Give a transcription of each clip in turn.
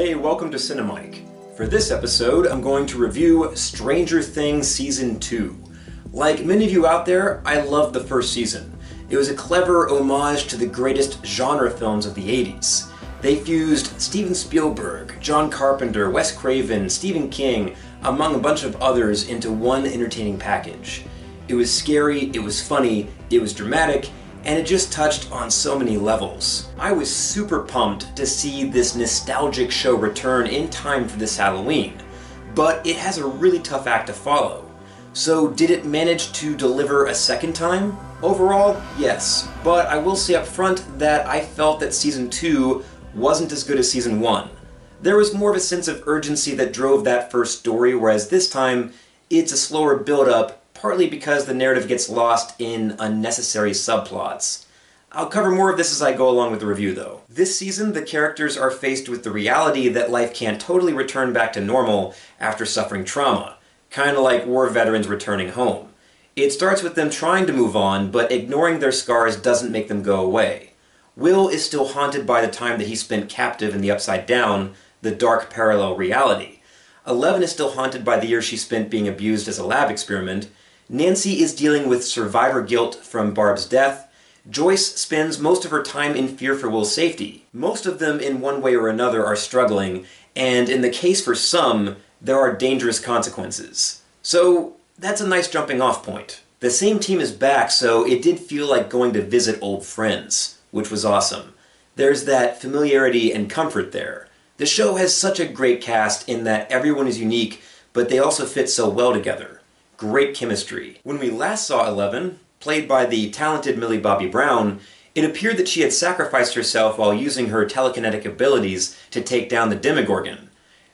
Hey, welcome to Cinemike. For this episode, I'm going to review Stranger Things Season 2. Like many of you out there, I loved the first season. It was a clever homage to the greatest genre films of the 80s. They fused Steven Spielberg, John Carpenter, Wes Craven, Stephen King, among a bunch of others into one entertaining package. It was scary, it was funny, it was dramatic, and it just touched on so many levels. I was super pumped to see this nostalgic show return in time for this Halloween, but it has a really tough act to follow. So did it manage to deliver a second time? Overall, yes, but I will say up front that I felt that Season 2 wasn't as good as Season 1. There was more of a sense of urgency that drove that first story, whereas this time, it's a slower build-up, partly because the narrative gets lost in unnecessary subplots. I'll cover more of this as I go along with the review, though. This season, the characters are faced with the reality that life can't totally return back to normal after suffering trauma, kind of like war veterans returning home. It starts with them trying to move on, but ignoring their scars doesn't make them go away. Will is still haunted by the time that he spent captive in the Upside Down, the dark parallel reality. Eleven is still haunted by the years she spent being abused as a lab experiment. Nancy is dealing with survivor guilt from Barb's death. Joyce spends most of her time in fear for Will's safety. Most of them, in one way or another, are struggling, and in the case for some, there are dangerous consequences. So that's a nice jumping off point. The same team is back, so it did feel like going to visit old friends, which was awesome. There's that familiarity and comfort there. The show has such a great cast in that everyone is unique, but they also fit so well together. Great chemistry. When we last saw Eleven, played by the talented Millie Bobby Brown, it appeared that she had sacrificed herself while using her telekinetic abilities to take down the Demogorgon.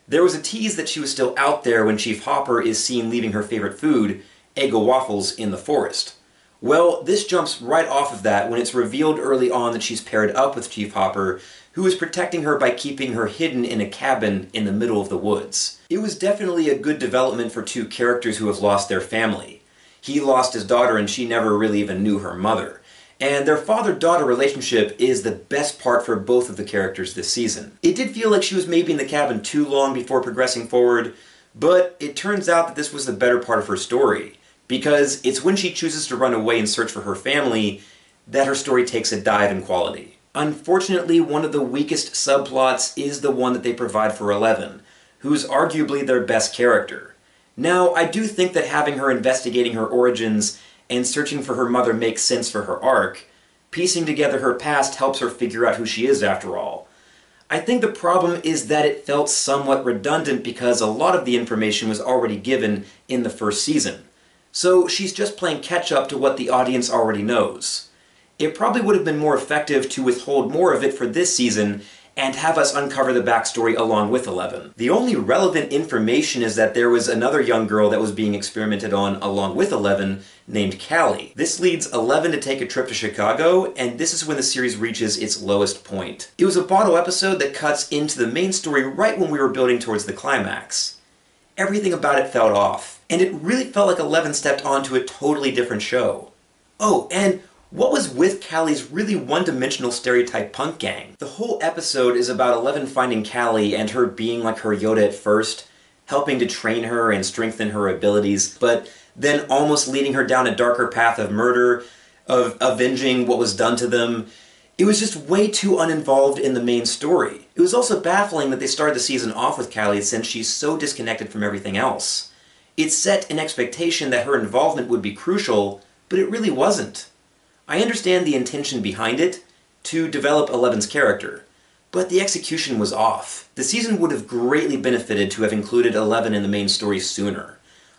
There was a tease that she was still out there when Chief Hopper is seen leaving her favorite food, Eggo waffles, in the forest. Well, this jumps right off of that when it's revealed early on that she's paired up with Chief Hopper, who is protecting her by keeping her hidden in a cabin in the middle of the woods. It was definitely a good development for two characters who have lost their family. He lost his daughter and she never really even knew her mother. And their father-daughter relationship is the best part for both of the characters this season. It did feel like she was maybe in the cabin too long before progressing forward, but it turns out that this was the better part of her story, because it's when she chooses to run away and search for her family that her story takes a dive in quality. Unfortunately, one of the weakest subplots is the one that they provide for Eleven, who's arguably their best character. Now, I do think that having her investigating her origins and searching for her mother makes sense for her arc. Piecing together her past helps her figure out who she is after all. I think the problem is that it felt somewhat redundant because a lot of the information was already given in the first season. So she's just playing catch-up to what the audience already knows. It probably would have been more effective to withhold more of it for this season and have us uncover the backstory along with Eleven. The only relevant information is that there was another young girl that was being experimented on along with Eleven named Callie. This leads Eleven to take a trip to Chicago, and this is when the series reaches its lowest point. It was a bottle episode that cuts into the main story right when we were building towards the climax. Everything about it felt off, and it really felt like Eleven stepped onto a totally different show. Oh, and what was with Callie's really one-dimensional stereotype punk gang? The whole episode is about Eleven finding Callie and her being like her Yoda at first, helping to train her and strengthen her abilities, but then almost leading her down a darker path of murder, of avenging what was done to them. It was just way too uninvolved in the main story. It was also baffling that they started the season off with Callie since she's so disconnected from everything else. It set an expectation that her involvement would be crucial, but it really wasn't. I understand the intention behind it, to develop Eleven's character, but the execution was off. The season would have greatly benefited to have included Eleven in the main story sooner.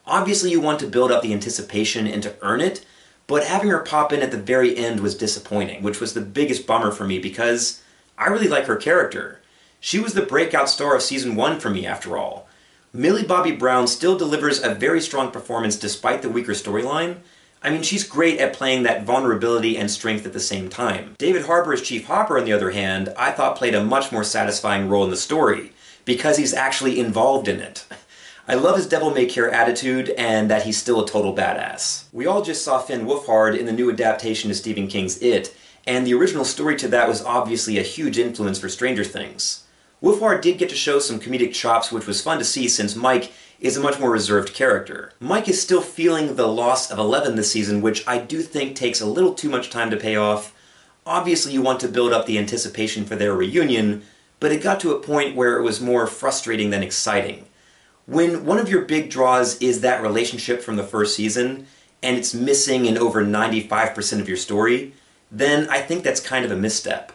Obviously you want to build up the anticipation and to earn it, but having her pop in at the very end was disappointing, which was the biggest bummer for me because I really like her character. She was the breakout star of Season 1 for me, after all. Millie Bobby Brown still delivers a very strong performance despite the weaker storyline. I mean, she's great at playing that vulnerability and strength at the same time. David Harbour as Chief Hopper, on the other hand, I thought played a much more satisfying role in the story, because he's actually involved in it. I love his devil-may-care attitude, and that he's still a total badass. We all just saw Finn Wolfhard in the new adaptation to Stephen King's It, and the original story to that was obviously a huge influence for Stranger Things. Wolfhard did get to show some comedic chops, which was fun to see since Mike is a much more reserved character. Mike is still feeling the loss of Eleven this season, which I do think takes a little too much time to pay off. Obviously you want to build up the anticipation for their reunion, but it got to a point where it was more frustrating than exciting. When one of your big draws is that relationship from the first season, and it's missing in over 95% of your story, then I think that's kind of a misstep.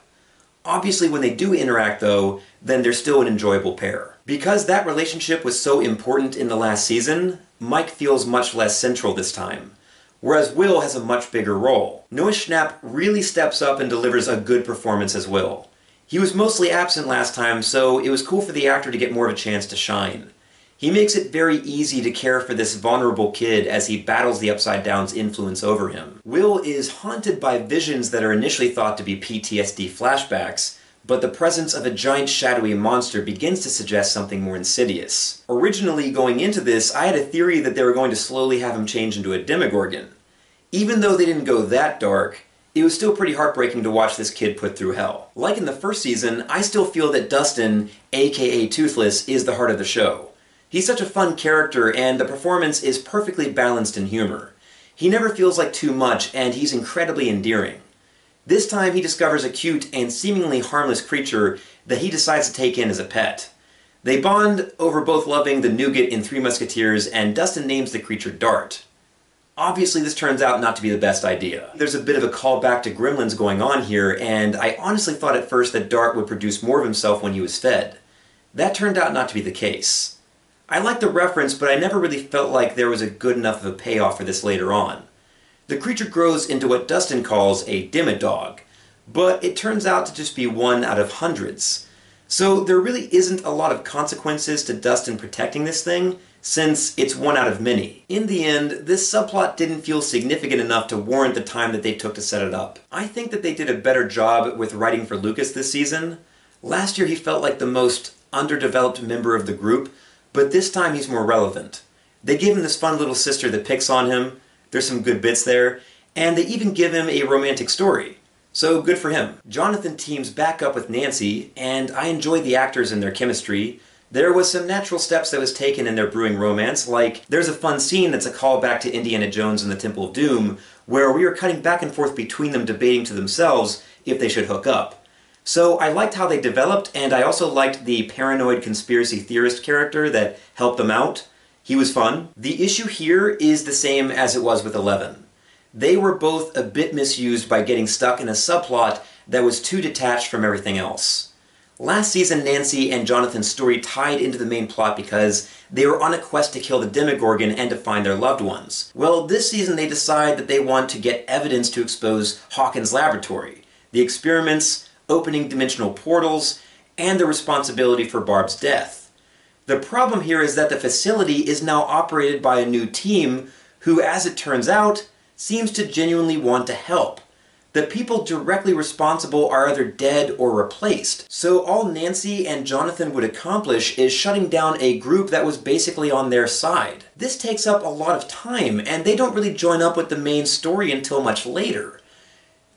Obviously when they do interact though, then they're still an enjoyable pair. Because that relationship was so important in the last season, Mike feels much less central this time, whereas Will has a much bigger role. Noah Schnapp really steps up and delivers a good performance as Will. He was mostly absent last time, so it was cool for the actor to get more of a chance to shine. He makes it very easy to care for this vulnerable kid as he battles the Upside Down's influence over him. Will is haunted by visions that are initially thought to be PTSD flashbacks, but the presence of a giant shadowy monster begins to suggest something more insidious. Originally, going into this, I had a theory that they were going to slowly have him change into a Demogorgon. Even though they didn't go that dark, it was still pretty heartbreaking to watch this kid put through hell. Like in the first season, I still feel that Dustin, aka Toothless, is the heart of the show. He's such a fun character, and the performance is perfectly balanced in humor. He never feels like too much, and he's incredibly endearing. This time he discovers a cute and seemingly harmless creature that he decides to take in as a pet. They bond over both loving the nougat in Three Musketeers, and Dustin names the creature Dart. Obviously this turns out not to be the best idea. There's a bit of a callback to Gremlins going on here, and I honestly thought at first that Dart would produce more of himself when he was fed. That turned out not to be the case. I like the reference, but I never really felt like there was a good enough of a payoff for this later on. The creature grows into what Dustin calls a Dimmadog, but it turns out to just be one out of hundreds. So there really isn't a lot of consequences to Dustin protecting this thing, since it's one out of many. In the end, this subplot didn't feel significant enough to warrant the time that they took to set it up. I think that they did a better job with writing for Lucas this season. Last year he felt like the most underdeveloped member of the group, but this time he's more relevant. They give him this fun little sister that picks on him, there's some good bits there, and they even give him a romantic story. So good for him. Jonathan teams back up with Nancy, and I enjoyed the actors and their chemistry. There was some natural steps that was taken in their brewing romance, like there's a fun scene that's a callback to Indiana Jones and the Temple of Doom, where we are cutting back and forth between them debating to themselves if they should hook up. So I liked how they developed, and I also liked the paranoid conspiracy theorist character that helped them out. He was fun. The issue here is the same as it was with Eleven. They were both a bit misused by getting stuck in a subplot that was too detached from everything else. Last season, Nancy and Jonathan's story tied into the main plot because they were on a quest to kill the Demogorgon and to find their loved ones. Well, this season they decide that they want to get evidence to expose Hawkins' laboratory, the experiments, opening dimensional portals, and the responsibility for Barb's death. The problem here is that the facility is now operated by a new team who, as it turns out, seems to genuinely want to help. The people directly responsible are either dead or replaced. So all Nancy and Jonathan would accomplish is shutting down a group that was basically on their side. This takes up a lot of time, and they don't really join up with the main story until much later.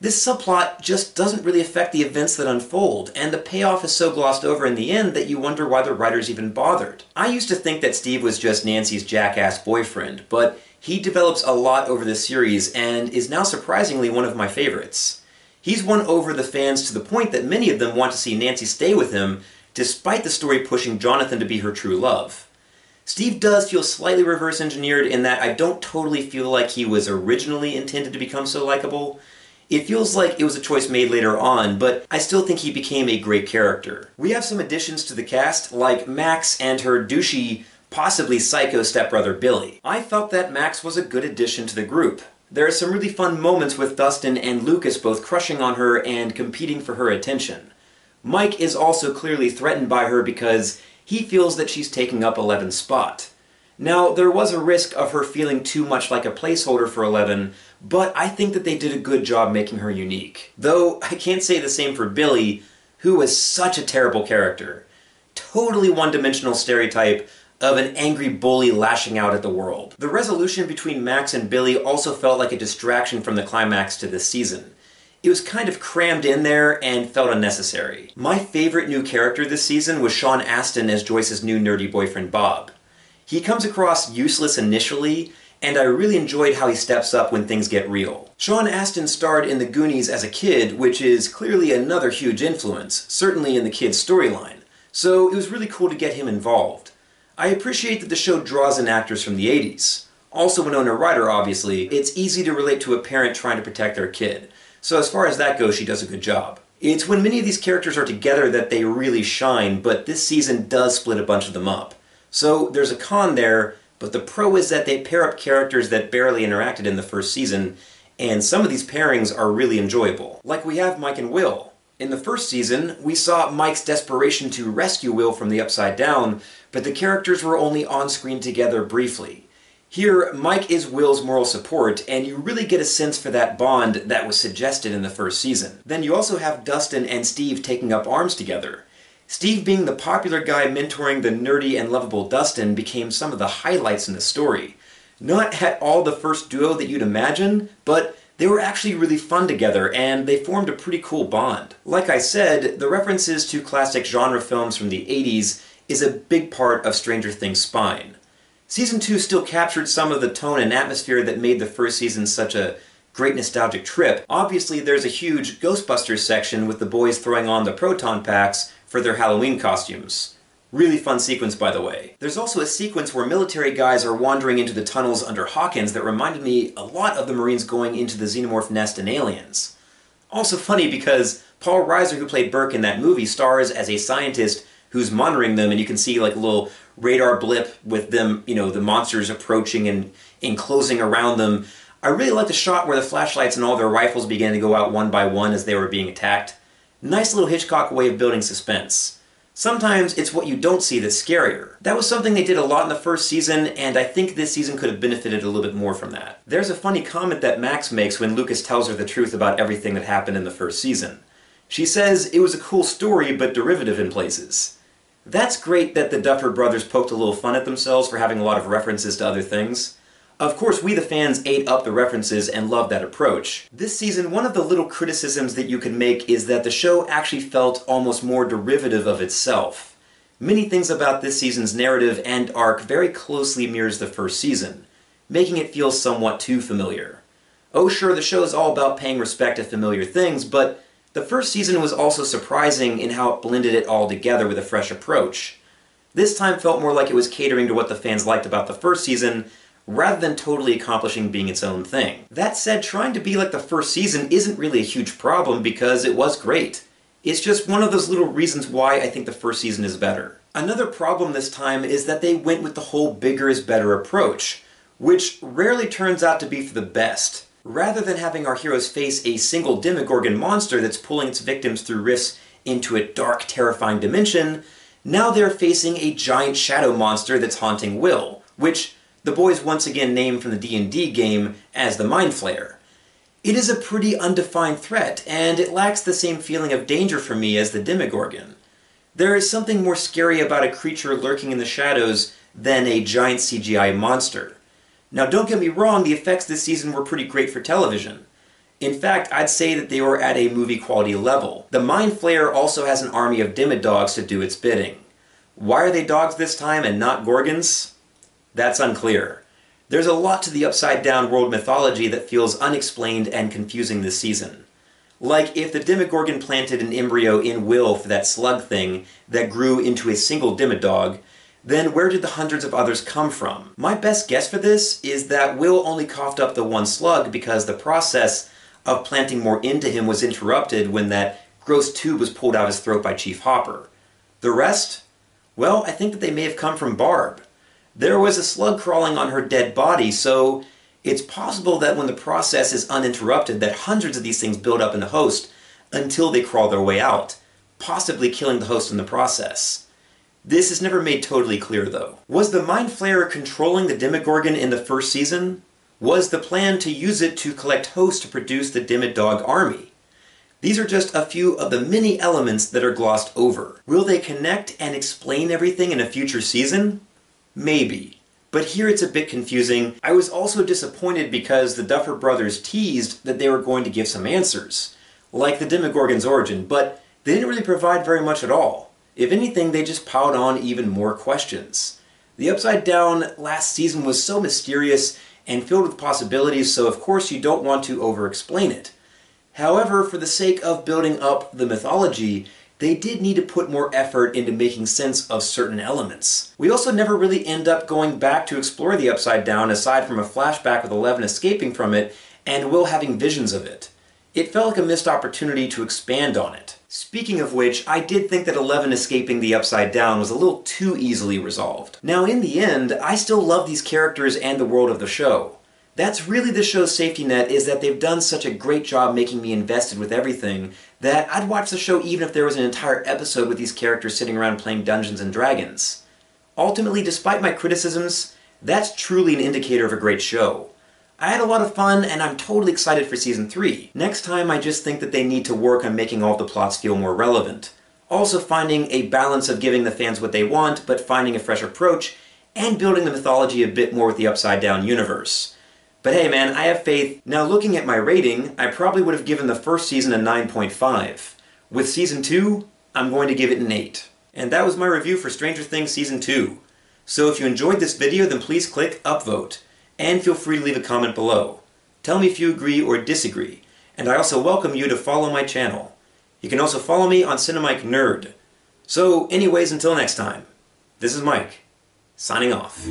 This subplot just doesn't really affect the events that unfold, and the payoff is so glossed over in the end that you wonder why the writers even bothered. I used to think that Steve was just Nancy's jackass boyfriend, but he develops a lot over this series and is now surprisingly one of my favorites. He's won over the fans to the point that many of them want to see Nancy stay with him, despite the story pushing Jonathan to be her true love. Steve does feel slightly reverse engineered in that I don't totally feel like he was originally intended to become so likable. It feels like it was a choice made later on, but I still think he became a great character. We have some additions to the cast, like Max and her douchey, possibly psycho stepbrother Billy. I felt that Max was a good addition to the group. There are some really fun moments with Dustin and Lucas both crushing on her and competing for her attention. Mike is also clearly threatened by her because he feels that she's taking up Eleven's spot. Now, there was a risk of her feeling too much like a placeholder for Eleven, but I think that they did a good job making her unique. Though, I can't say the same for Billy, who was such a terrible character. Totally one-dimensional stereotype of an angry bully lashing out at the world. The resolution between Max and Billy also felt like a distraction from the climax to this season. It was kind of crammed in there and felt unnecessary. My favorite new character this season was Sean Astin as Joyce's new nerdy boyfriend Bob. He comes across useless initially, and I really enjoyed how he steps up when things get real. Sean Astin starred in The Goonies as a kid, which is clearly another huge influence, certainly in the kid's storyline, so it was really cool to get him involved. I appreciate that the show draws in actors from the 80s. Also Winona Ryder, obviously. It's easy to relate to a parent trying to protect their kid, so as far as that goes, she does a good job. It's when many of these characters are together that they really shine, but this season does split a bunch of them up. So there's a con there, but the pro is that they pair up characters that barely interacted in the first season, and some of these pairings are really enjoyable. Like we have Mike and Will. In the first season, we saw Mike's desperation to rescue Will from the Upside Down, but the characters were only on screen together briefly. Here, Mike is Will's moral support, and you really get a sense for that bond that was suggested in the first season. Then you also have Dustin and Steve taking up arms together. Steve, being the popular guy mentoring the nerdy and lovable Dustin, became some of the highlights in the story. Not at all the first duo that you'd imagine, but they were actually really fun together, and they formed a pretty cool bond. Like I said, the references to classic genre films from the 80s is a big part of Stranger Things' spine. Season 2 still captured some of the tone and atmosphere that made the first season such a great nostalgic trip. Obviously, there's a huge Ghostbusters section with the boys throwing on the proton packs for their Halloween costumes. Really fun sequence, by the way. There's also a sequence where military guys are wandering into the tunnels under Hawkins that reminded me a lot of the Marines going into the Xenomorph nest in Aliens. Also funny because Paul Reiser, who played Burke in that movie, stars as a scientist who's monitoring them, and you can see like a little radar blip with them, you know, the monsters approaching and enclosing around them. I really like the shot where the flashlights and all their rifles began to go out one by one as they were being attacked. Nice little Hitchcock way of building suspense. Sometimes it's what you don't see that's scarier. That was something they did a lot in the first season, and I think this season could have benefited a little bit more from that. There's a funny comment that Max makes when Lucas tells her the truth about everything that happened in the first season. She says it was a cool story, but derivative in places. That's great that the Duffer Brothers poked a little fun at themselves for having a lot of references to other things. Of course, we the fans ate up the references and loved that approach. This season, one of the little criticisms that you can make is that the show actually felt almost more derivative of itself. Many things about this season's narrative and arc very closely mirrors the first season, making it feel somewhat too familiar. Oh sure, the show is all about paying respect to familiar things, but the first season was also surprising in how it blended it all together with a fresh approach. This time felt more like it was catering to what the fans liked about the first season, rather than totally accomplishing being its own thing. That said, trying to be like the first season isn't really a huge problem because it was great. It's just one of those little reasons why I think the first season is better. Another problem this time is that they went with the whole bigger is better approach, which rarely turns out to be for the best. Rather than having our heroes face a single Demogorgon monster that's pulling its victims through rifts into a dark, terrifying dimension, now they're facing a giant shadow monster that's haunting Will, which the boys once again named from the D&D game as the Mind Flayer. It is a pretty undefined threat, and it lacks the same feeling of danger for me as the Demogorgon. There is something more scary about a creature lurking in the shadows than a giant CGI monster. Now don't get me wrong, the effects this season were pretty great for television. In fact, I'd say that they were at a movie quality level. The Mind Flayer also has an army of Demodogs to do its bidding. Why are they dogs this time and not Gorgons? That's unclear. There's a lot to the Upside Down world mythology that feels unexplained and confusing this season. Like if the Demogorgon planted an embryo in Will for that slug thing that grew into a single Demodog, then where did the hundreds of others come from? My best guess for this is that Will only coughed up the one slug because the process of planting more into him was interrupted when that gross tube was pulled out of his throat by Chief Hopper. The rest? Well, I think that they may have come from Barb. There was a slug crawling on her dead body, so it's possible that when the process is uninterrupted that hundreds of these things build up in the host until they crawl their way out, possibly killing the host in the process. This is never made totally clear though. Was the Mind Flayer controlling the Demogorgon in the first season? Was the plan to use it to collect hosts to produce the Demodog army? These are just a few of the many elements that are glossed over. Will they connect and explain everything in a future season? Maybe. But here it's a bit confusing. I was also disappointed because the Duffer Brothers teased that they were going to give some answers. like the Demogorgon's origin, but they didn't really provide very much at all. If anything, they just piled on even more questions. The Upside Down last season was so mysterious and filled with possibilities, so of course you don't want to over-explain it. However, for the sake of building up the mythology, they did need to put more effort into making sense of certain elements. We also never really end up going back to explore the Upside Down aside from a flashback with Eleven escaping from it and Will having visions of it. It felt like a missed opportunity to expand on it. Speaking of which, I did think that Eleven escaping the Upside Down was a little too easily resolved. Now in the end, I still love these characters and the world of the show. That's really the show's safety net, is that they've done such a great job making me invested with everything that I'd watch the show even if there was an entire episode with these characters sitting around playing Dungeons and Dragons. Ultimately, despite my criticisms, that's truly an indicator of a great show. I had a lot of fun, and I'm totally excited for Season 3. Next time, I just think that they need to work on making all the plots feel more relevant. Also finding a balance of giving the fans what they want, but finding a fresh approach, and building the mythology a bit more with the Upside Down universe. But hey man, I have faith. Now looking at my rating, I probably would have given the first season a 9.5. With Season 2, I'm going to give it an 8. And that was my review for Stranger Things Season 2. So if you enjoyed this video, then please click upvote. And feel free to leave a comment below. Tell me if you agree or disagree. And I also welcome you to follow my channel. You can also follow me on Cinemike Nerd. So anyways, until next time, this is Mike, signing off.